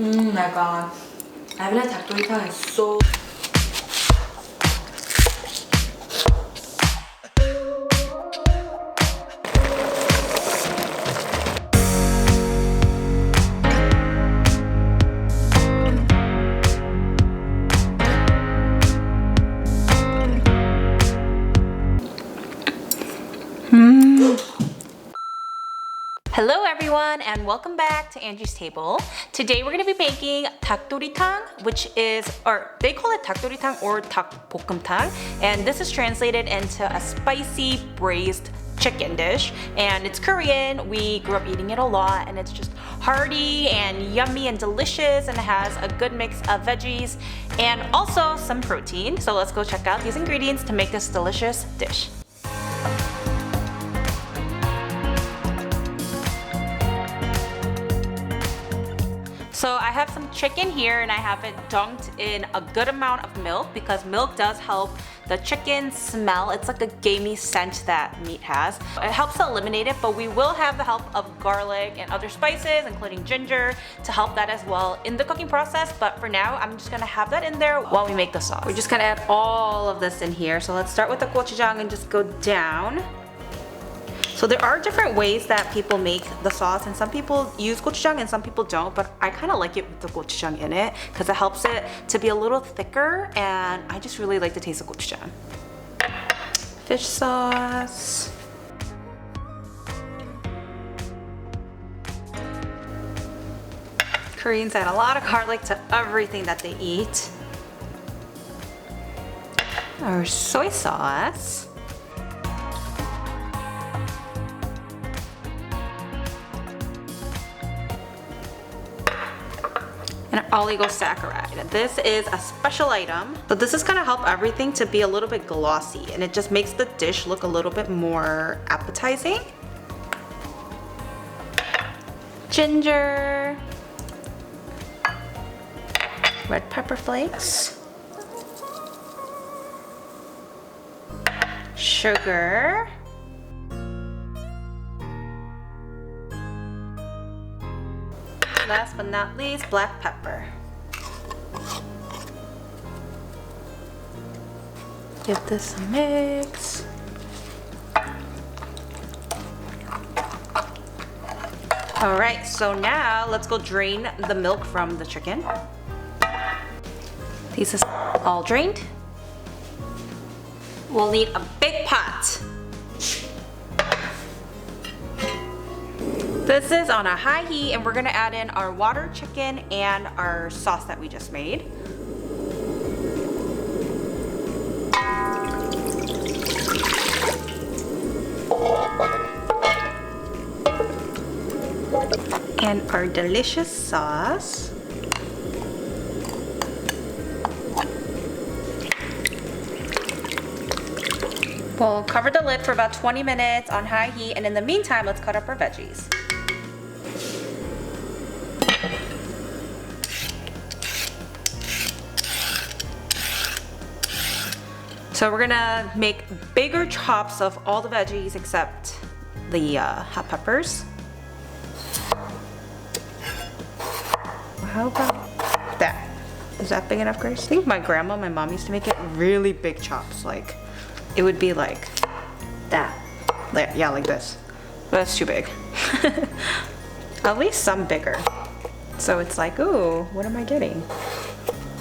My god. I haven't had 닭도리탕 in so... Hello everyone and welcome back to Angie's Table. Today we're going to be making 닭도리탕, which is, or they call it 닭도리탕 or 닭볶음탕, and this is translated into a spicy braised chicken dish, and it's Korean. We grew up eating it a lot, and it's just hearty and yummy and delicious, and it has a good mix of veggies and also some protein. So let's go check out these ingredients to make this delicious dish. So I have some chicken here and I have it dunked in a good amount of milk because milk does help the chicken smell. It's like a gamey scent that meat has. It helps to eliminate it, but we will have the help of garlic and other spices, including ginger, to help that as well in the cooking process. But for now, I'm just gonna have that in there while we make the sauce. We're just gonna add all of this in here. So let's start with the gochujang and just go down. So there are different ways that people make the sauce, and some people use gochujang and some people don't, but I kind of like it with the gochujang in it because it helps it to be a little thicker, and I just really like the taste of gochujang. Fish sauce. Koreans add a lot of garlic to everything that they eat. Our soy sauce. And oligosaccharide. This is a special item. So this is gonna help everything to be a little bit glossy, and it just makes the dish look a little bit more appetizing. Ginger. Red pepper flakes. Sugar. Last but not least, black pepper. Give this a mix. Alright, so now let's go drain the milk from the chicken. This is all drained. We'll need a big pot. This is on a high heat, and we're gonna add in our water, chicken, and our sauce that we just made. And our delicious sauce. We'll cover the lid for about 20 minutes on high heat, and in the meantime, let's cut up our veggies. So we're gonna make bigger chops of all the veggies except the hot peppers. How about that? Is that big enough, Grace? I think my grandma, my mom used to make it really big chops. Like, it would be like that. Yeah, like this. But that's too big. At least some bigger. So it's like, ooh, what am I getting?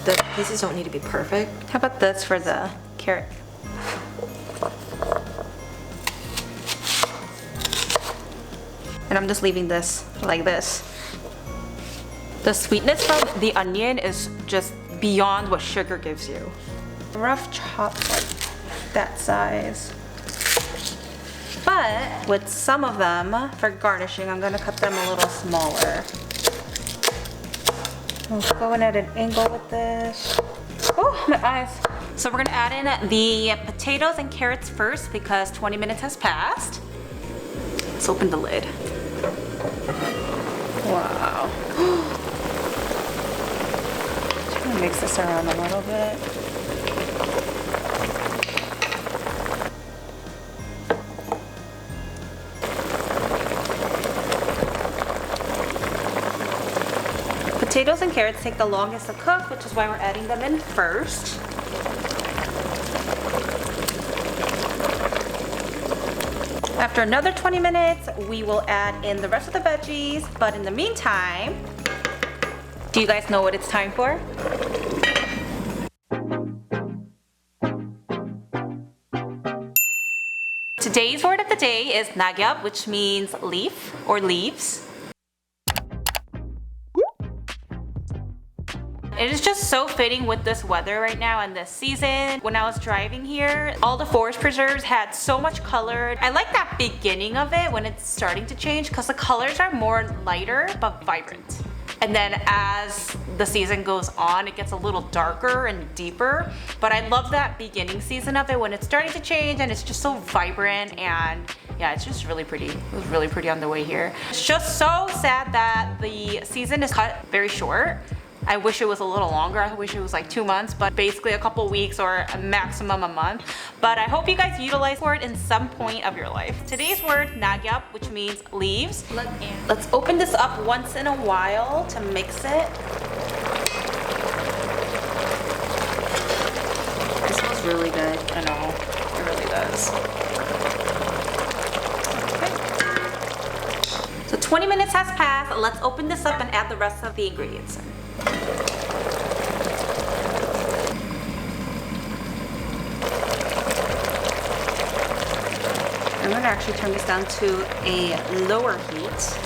The pieces don't need to be perfect. How about this for the carrot? And I'm just leaving this like this. The sweetness from the onion is just beyond what sugar gives you. Rough chop like that size. But with some of them, for garnishing, I'm gonna cut them a little smaller. We'll go in at an angle with this. Oh, my eyes. So we're gonna add in the potatoes and carrots first because 20 minutes has passed. Let's open the lid. Wow. Just gonna mix this around a little bit. Potatoes and carrots take the longest to cook, which is why we're adding them in first. After another 20 minutes, we will add in the rest of the veggies, but in the meantime, do you guys know what it's time for? Today's word of the day is nagyap, which means leaf or leaves. It is just so fitting with this weather right now and this season. When I was driving here, all the forest preserves had so much color. I like that beginning of it when it's starting to change because the colors are more lighter but vibrant. And then as the season goes on, it gets a little darker and deeper. But I love that beginning season of it when it's starting to change and it's just so vibrant, and yeah, it's just really pretty. It was really pretty on the way here. It's just so sad that the season is cut very short. I wish it was a little longer. I wish it was like 2 months, but basically a couple weeks or a maximum a month. But I hope you guys utilize for it in some point of your life. Today's word, nagyap, which means leaves. Let's open this up once in a while to mix it. It smells really good. I know, it really does. Okay. So 20 minutes has passed. Let's open this up and add the rest of the ingredients in. I'm gonna actually turn this down to a lower heat.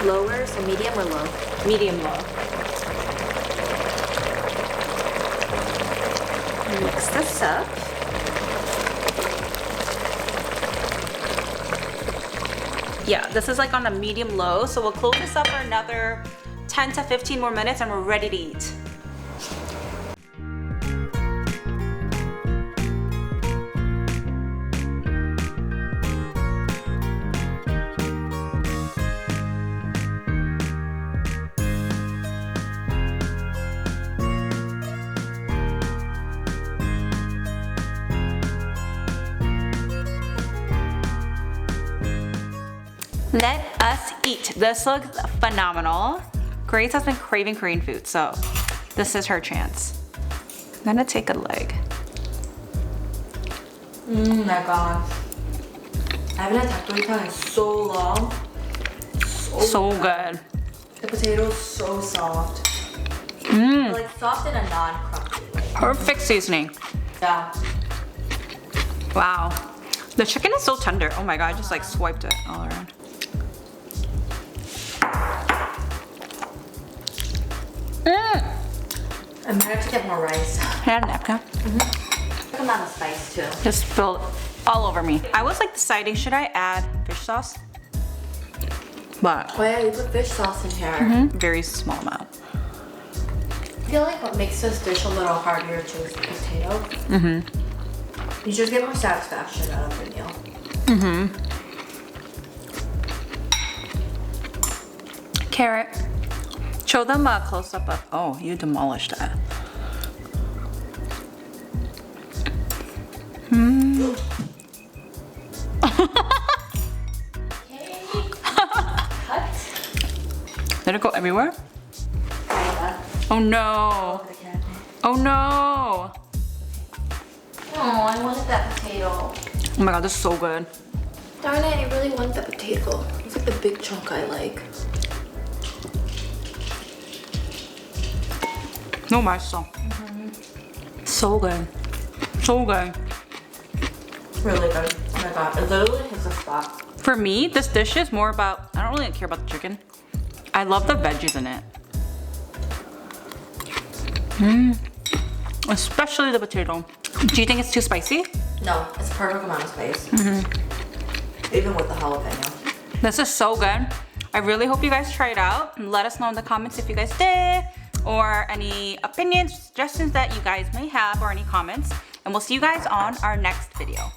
Lower, so medium or low? Medium low. Mix this up. Yeah, this is like on a medium low, so we'll close this up for another 10 to 15 more minutes and we're ready to eat. Let us eat. This looks phenomenal. Grace has been craving Korean food, so this is her chance. I'm gonna take a leg. My god. I haven't had 닭도리탕 in so long. So good. The potatoes so soft. They're like soft in a non-crunchy way. Perfect seasoning. Yeah. Wow. The chicken is so tender. Oh my god, I just like swiped it all around. I might have to get more rice. Add a napkin. Good amount of spice too. Just spilled all over me. I was like deciding, should I add fish sauce? But Oh yeah, you put fish sauce in here. very small amount. I feel like what makes this dish a little harder to is the potato. You just get more satisfaction out of the meal. Carrot. Show them a close-up of, oh, you demolished that. Cut. Did it go everywhere? Oh no. Oh no. Oh, I wanted that potato. Oh my god, this is so good. Darn it, I really want that potato. It's like the big chunk I like. No, 맛있어. So good. So good. Really good. Oh my god, it literally hits a spot. For me, this dish is more about, I don't really care about the chicken. I love the veggies in it. Especially the potato. Do you think it's too spicy? No, it's perfect amount of spice. Even with the jalapeno. This is so good. I really hope you guys try it out. And let us know in the comments if you guys did, or any opinions, suggestions that you guys may have, or any comments. And we'll see you guys on our next video.